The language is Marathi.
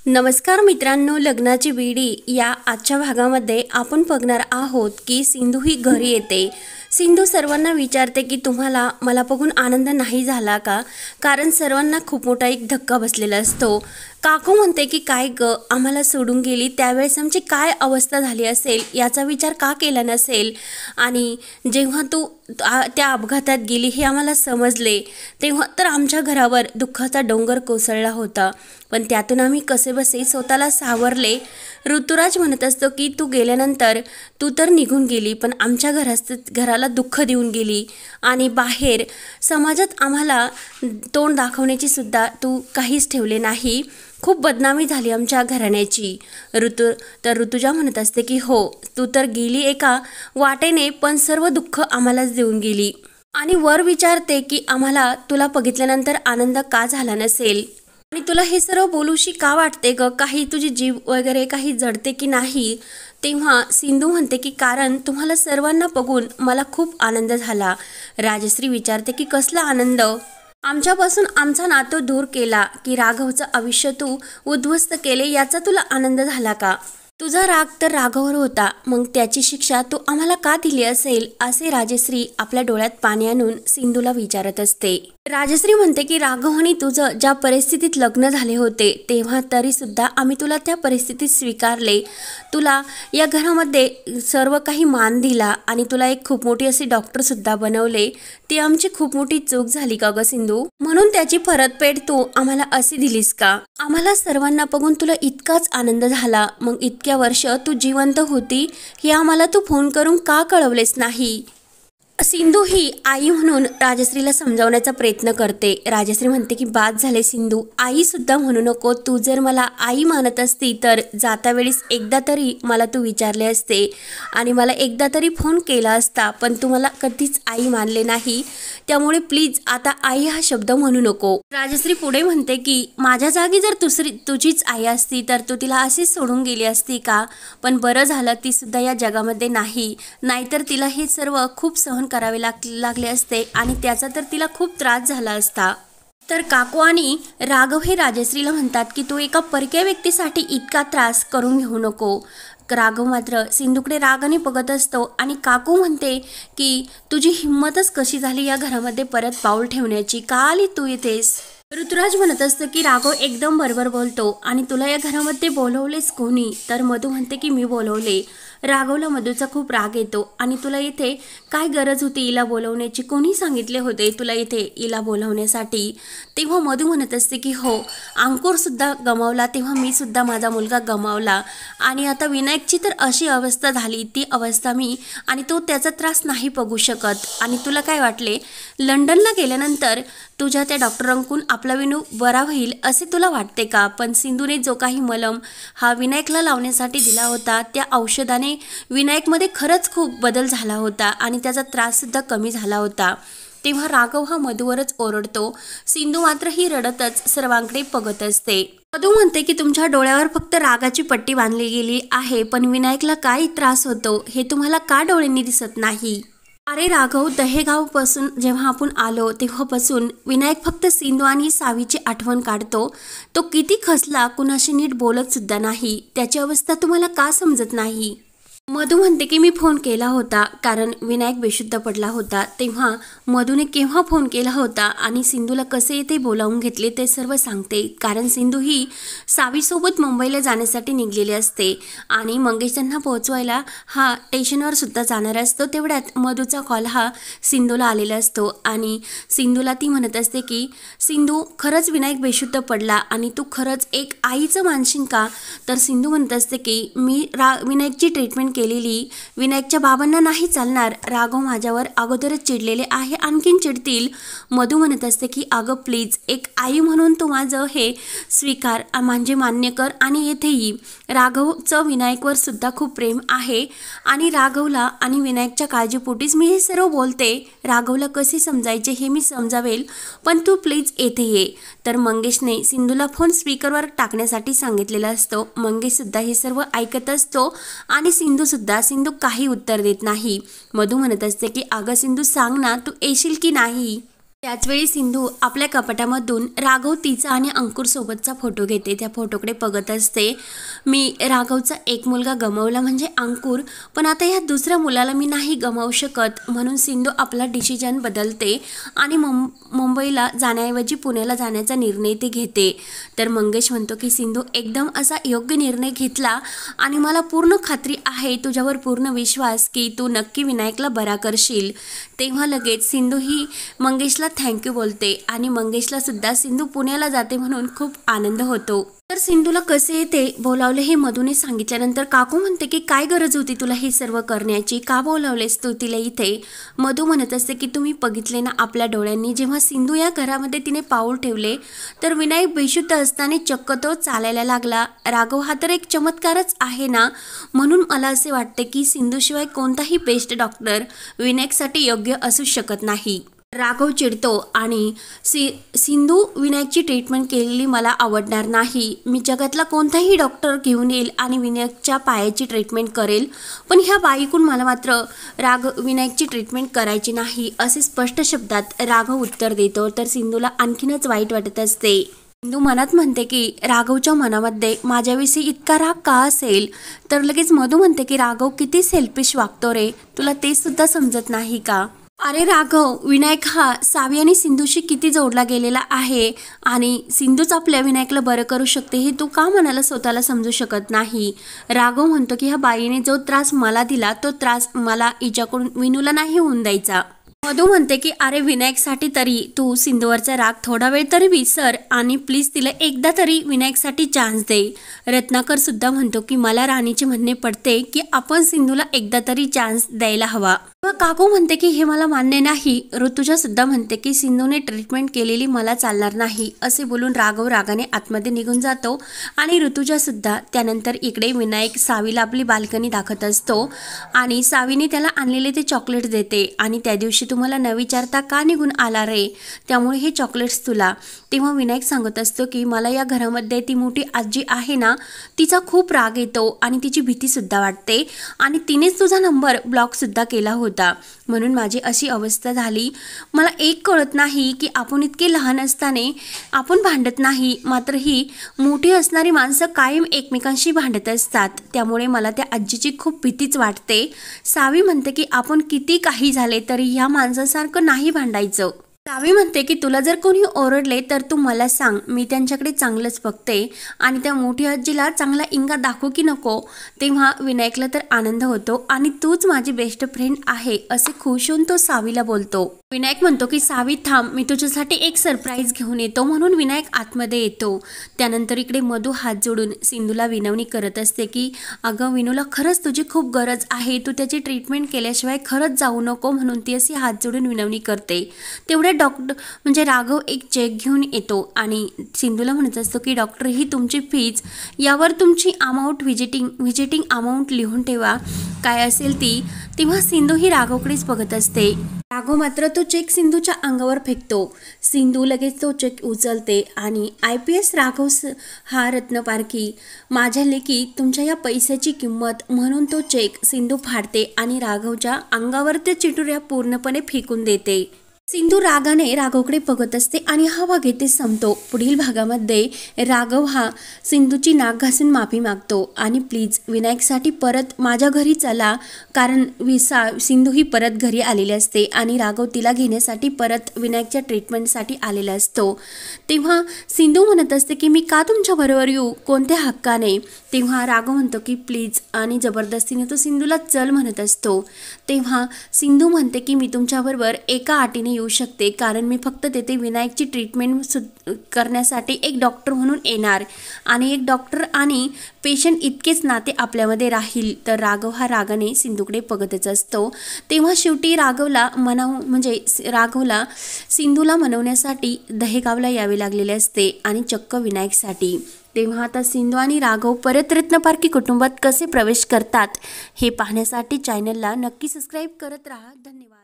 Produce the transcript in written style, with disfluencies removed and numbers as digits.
नमस्कार मित्रांनो, लग्नाची बेडी या आजच्या भागामध्ये आपण बघणार आहोत की सिंधू ही घरी येते। सिंधू सर्वांना विचारते की तुम्हाला मला बघून आनंद नाही झाला का, कारण सर्वांना खूप मोठा एक धक्का बसलेला असतो। काकू म्हणते की काय ग, आम्हाला सोडून गेली त्यावेळेस आमची काय अवस्था झाली असेल याचा विचार का केला नसेल, आणि जेव्हा तू त्या अपघातात गेली हे आम्हाला समजले तेव्हा तर आमच्या घरावर दुःखाचा डोंगर कोसळला होता, पण त्यातून आम्ही कसेबसे स्वतःला सावरले। ऋतुराज म्हणत असतो की तू गेल्यानंतर तू तर निघून गेली, पण आमच्या घराला दुःख देऊन गेली आणि बाहेर समाजात आम्हाला तोंड दाखवण्याची सुद्धा तू काहीच ठेवले नाही। खूप बदनामी झाली आमच्या घराण्याची। ऋतुजा म्हणत असते की हो, तू तर गेली एका वाटेने, पण सर्व दुःख आम्हालाच देऊन गेली। आणि वर विचारते की आम्हाला तुला बघितल्यानंतर आनंद का झाला नसेल, आणि तुला हे सर्व बोलूशी का वाटते ग, काही तुझी जीव वगैरे काही जडते की नाही। तेव्हा सिंधू म्हणते की कारण तुम्हाला सर्वांना बघून मला खूप आनंद झाला। राजश्री विचारते की कसला आनंद, आमच्यापासून आमचा नातं दूर केला की राघवचं आयुष्य तू उद्ध्वस्त केले याचा तुला आनंद झाला का। तुझा राग तर राघवर होता, मग त्याची शिक्षा तू आम्हाला का दिली असेल, असे राजश्री आपल्या डोळ्यात पाणी आणून सिंधूला विचारत असते। राजश्री म्हणते की राघव आणि तुझं ज्या परिस्थितीत लग्न झाले होते तेव्हा तरी सुद्धा आम्ही तुला त्या परिस्थितीत स्वीकारले, तुला या घरामध्ये सर्व काही मान दिला आणि तुला एक खूप मोठी अशी डॉक्टर सुद्धा बनवले। ती आमची खूप मोठी चूक झाली का ग सिंधू, म्हणून त्याची परतफेड तू आम्हाला अशी दिलीस का। आम्हाला सर्वांना बघून तुला इतकाच आनंद झाला, मग इतक्या वर्ष तू जिवंत होती हे आम्हाला तू फोन करून का कळवलेस नाही। सिंधू ही आई म्हणून राजश्रीला समजावण्याचा प्रयत्न करते। राजश्री म्हणते की बाद झाले सिंधू, आई सुद्धा म्हणू नको, तू जर मला आई मानत असती तर जाता वेळेस एकदा तरी मला तू विचारले असते आणि मला एकदा तरी फोन केला असता, पण तू मला कधीच आई मानले नाही, त्यामुळे प्लीज आता आई हा शब्द म्हणू नको। राजश्री पुढे म्हणते की माझ्या जागी जर तुझीच आई असती तर तू तिला अशीच सोडून गेली असती का, पण बरं झालं ती सुद्धा या जगामध्ये नाही, नाहीतर तिला हे सर्व खूप सहन करावे लागले असते आणि त्याचा तर तिला खूप त्रास झाला असता। तर काकू आणि राघव हे राजश्रीला म्हणतात की तू एका परक्या व्यक्तीसाठी इतका त्रास करून घेऊ नको। राघव मात्र सिंधूकडे रागाने बघत असतो आणि काकू म्हणते की तुझी हिंमतच कशी झाली या घरामध्ये परत पाऊल ठेवण्याची, का आली तू इथेस। ऋतुराज म्हणत असतं की राघव एकदम बरोबर बोलतो आणि तुला या घरामध्ये बोलवलेच कोणी, तर मधू म्हणते की मी बोलवले। राघवला मधूचा खूप राग येतो आणि तुला इथे काय गरज होती हिला बोलवण्याची, कोणी सांगितले होते तुला इथे हिला बोलवण्यासाठी। तेव्हा मधू म्हणत असते की हो, अंकुर सुद्धा गमावला तेव्हा मी सुद्धा माझा मुलगा गमावला, आणि आता विनायकची तर अशी अवस्था झाली, ती अवस्था मी आणि तो त्याचा त्रास नाही बघू शकत। आणि तुला काय वाटले लंडनला गेल्यानंतर तुझ्या त्या डॉक्टरांकडून आपला विनू बरा होईल असे तुला वाटते का, पण सिंधूने जो काही मलम हा विनायकला लावण्यासाठी दिला होता त्या औषधाने विनायकमध्ये खरंच खूप बदल झाला होता आणि त्याचा त्रास सुद्धा कमी झाला होता। तेव्हा राघव हा मधूवरच ओरडतो, सिंधू मात्र ही रडतच सर्वांकडे बघत असते। मधू म्हणते की तुमच्या डोळ्यावर फक्त रागाची पट्टी बांधली गेली आहे, पण विनायकला काय त्रास होतो हे तुम्हाला का डोळ्यांनी दिसत नाही। अरे राघव, दहेगावपासून जेव्हा आपण आलो तेव्हापासून विनायक फक्त सिंधू आणि सावीची आठवण काढतो, तो किती खसला, कुणाशी नीट बोलत सुद्धा नाही, त्याची अवस्था तुम्हाला का समजत नाही। मधू म्हणते की मी फोन केला होता कारण विनायक बेशुद्ध पडला होता, तेव्हा मधूने केव्हा फोन केला होता आणि सिंधूला कसे येथे बोलावून घेतले ते सर्व सांगते, कारण सिंधू ही सावीसोबत मुंबईला जाण्यासाठी निघलेली असते आणि मंगेश त्यांना पोहोचवायला हा स्टेशनवर सुद्धा जाणार असतो। तेवढ्यात मधूचा कॉल हा सिंधूला आलेला असतो आणि सिंधूला ती म्हणत असते की सिंधू, खरंच विनायक बेशुद्ध पडला आणि तू खरंच एक आईचं मानशील का। तर सिंधू म्हणत असते की मी विनायकची ट्रीटमेंट केलेली, विनायकच्या बाबांना नाही चालणार, राघव माझ्यावर अगोदरच चिडलेले आहे, आणखीन चिडतील। मधू म्हणत असते की अगं प्लीज, एक आई म्हणून तू माझं हे स्वीकार, म्हणजे मान्य कर आणि येथे ये। राघवचं विनायकवर सुद्धा खूप प्रेम आहे आणि राघवला आणि विनायकच्या काळजीपोटीच मी हे सर्व बोलते, राघवला कसे समजायचे हे मी समजावेल, पण तू प्लीज येथे ये। तर मंगेशने सिंधूला फोन स्पीकरवर टाकण्यासाठी सांगितलेला असतो। मंगेश सुद्धा हे सर्व ऐकत असतो आणि सिंधू काही उत्तर देत नाही। मधू म्हणत असते की अगं सिंधू सांग ना, तू येशील की नाही। त्याचवेळी सिंधू आपल्या कपाटामधून राघव तिचा आणि अंकुर सोबतचा फोटो घेते. त्या फोटोकडे बघत असते. मी राघवचा एक मुलगा गमावला म्हणजे अंकुर, पण आता ह्या दुसऱ्या मुलाला मी नाही गमावू शकत, म्हणून सिंधू आपला डिसिजन बदलते आणि मुंबईला जाण्याऐवजी पुण्याला जाण्याचा निर्णय ती घेते. तर मंगेश म्हणतो की सिंधू एकदम असा योग्य निर्णय घेतला आणि मला पूर्ण खात्री आहे, तुझ्यावर पूर्ण विश्वास की तू नक्की विनायकला बरा करशील. तेव्हा लगेच सिंधू ही मंगेशला थँक्यू बोलते आणि मंगेशला सुद्धा सिंधू पुण्याला जाते म्हणून खूप आनंद होतो. तर सिंधूला कसे येते बोलावले हे मधूने सांगितल्यानंतर काकू म्हणते की काय गरज होती तुला हे सर्व करण्याची, का बोलावलेस तू तिला इथे. मधू म्हणत असते की तुम्ही बघितले ना आपल्या डोळ्यांनी, जेव्हा सिंधू या घरामध्ये तिने पाऊल ठेवले तर विनायक बेशुद्ध असताना चक्क तो चालायला लागला. राघव हा तर एक चमत्कारच आहे ना, म्हणून मला असे वाटते की सिंधूशिवाय कोणताही बेस्ट डॉक्टर विनायकसाठी योग्य असू शकत नाही. राघव चिडतो आणि सिंधू विनायकची ट्रीटमेंट केलेली मला आवडणार नाही. मी जगातला कोणताही डॉक्टर घेऊन येईल आणि विनायकच्या पायाची ट्रीटमेंट करेल, पण ह्या बाईकून मला मात्र विनायकची ट्रीटमेंट करायची नाही, असे स्पष्ट शब्दात राघव उत्तर देतो. तर सिंधूला आणखीनच वाईट वाटत असते. सिंधू मनात म्हणते की राघवच्या मनामध्ये माझ्याविषयी इतका राग का असेल. तर लगेच मधू म्हणते की राघव किती सेल्फिश वागतो रे, तुला ते सुद्धा समजत नाही का. अरे राघव, विनायक हा सावी आणि सिंधूशी किती जोडला गेलेला आहे आणि सिंधूच आपल्या विनायकला बरं करू शकते हे तू का मनाला स्वतःला समजू शकत नाही. राघव म्हणतो की ह्या बाईने जो त्रास मला दिला तो त्रास मला हिच्याकडून विनूला नाही होऊन द्यायचा. मधू म्हणते की अरे विनायकसाठी तरी तू सिंधूवरचा राग थोडा वेळ तरी विसर आणि प्लीज तिला एकदा तरी विनायकसाठी चान्स दे. रत्नाकर सुद्धा म्हणतो की मला राणीचे म्हणणे पडते की आपण सिंधूला एकदा तरी चान्स द्यायला हवा. काकू म्हणते की हे मला मान्य नाही. ऋतुजा सुद्धा म्हणते की सिंधूने ट्रीटमेंट केलेली मला चालणार नाही, असे बोलून राघव रागाने आतमध्ये निघून जातो आणि ऋतुजा सुद्धा. त्यानंतर इकडे विनायक सावीला आपली बाल्कनी दाखवत असतो आणि सावीने त्याला आणलेले ते चॉकलेट देते आणि त्या दिवशी तुम्हाला न विचारता का निघून आला रे, त्यामुळे हे चॉकलेट्स तुला. तेव्हा विनायक सांगत असतो की मला या घरामध्ये ती मोठी आजी आहे ना, तिचा खूप राग येतो आणि तिची भीती सुद्धा वाटते आणि तिनेच तुझा नंबर ब्लॉक सुद्धा केला होता, म्हणून माझी अशी अवस्था झाली. मला एक कळत नाही की आपण इतके लहान असताना आपण भांडत नाही, मात्र ही मोठी असणारी माणसं कायम एकमेकांशी भांडत असतात, त्यामुळे मला त्या आजीची खूप भीतीच वाटते. सावी म्हणते की आपण किती काही झाले तरी ह्या माणसासारखं नाही भांडायचं. सावी म्हणते की तुला जर कोणी ओरडले तर तू मला सांग, मी त्यांच्याकडे चांगलंच बघते आणि त्या मोठी आजीला चांगला इंगा दाखवू की नको. तेव्हा विनायकला तर आनंद होतो आणि तूच माझी बेस्ट फ्रेंड आहे असे खुश होऊन तो सावीला बोलतो. विनायक म्हणतो की सावी थांब, मी तुझ्यासाठी एक सरप्राईज घेऊन येतो, म्हणून विनायक आतमध्ये येतो. त्यानंतर इकडे मधू हात जोडून सिंधूला विनवणी करत असते की अगं विनूला खरंच तुझी खूप गरज आहे, तू त्याची ट्रीटमेंट केल्याशिवाय खरंच जाऊ नको, म्हणून ती अशी हात जोडून विनवणी करते. तेवढ्या डॉक्टर म्हणजे राघव एक चेक घेऊन येतो आणि सिंधूला म्हणत असतो की डॉक्टर ही तुमची फीज, यावर तुमची अमाऊंट व्हिजिटिंग अमाऊंट लिहून ठेवा काय असेल ती. तेव्हा सिंधू ही राघवकडेच बघत असते. राघव मात्र तो चेक सिंधूच्या अंगावर फेकतो. सिंधू लगेच तो चेक उचलते आणि IPS राघव हा रत्नपारखी, माझ्या लेकी तुमच्या या पैशाची किंमत, म्हणून तो चेक सिंधू फाडते आणि राघवच्या अंगावर त्या चिटुऱ्या पूर्णपणे फेकून देते. सिंधू रागाने राघवकडे बघत असते आणि हा भाग येथे संपतो. पुढील भागामध्ये राघव हा सिंधूची नाक घासून माफी मागतो आणि प्लीज विनायकसाठी परत माझ्या घरी चला, कारण सिंधू ही परत घरी आलेली असते आणि राघव तिला घेण्यासाठी परत विनायकच्या ट्रीटमेंटसाठी आलेला असतो. तेव्हा सिंधू म्हणत असते की मी का तुमच्याबरोबर येऊ, कोणत्या हक्काने. तेव्हा राघव म्हणतो की प्लीज आणि जबरदस्तीने तो सिंधूला चल म्हणत असतो. तेव्हा सिंधू म्हणते की मी तुमच्याबरोबर एका अटीने येऊ शकते, कारण मी फक्त तेथे विनायकची ट्रीटमेंट करण्यासाठी एक डॉक्टर म्हणून येणार आणि एक डॉक्टर आणि पेशंट इतकेच नाते आपल्यामध्ये राहील. तर राघव हा रागाने सिंधूकडे बघतच असतो. तेव्हा शेवटी राघवला सिंधूला मनवण्यासाठी दहेगावला यावे लागलेले असते आणि चक्क विनायकसाठी. तेव्हा आता सिंधू आणि राघव परत रत्नपारखी कुटुंबात कसे प्रवेश करतात हे पाहण्यासाठी चॅनलला नक्की सबस्क्राईब करत राहा. धन्यवाद.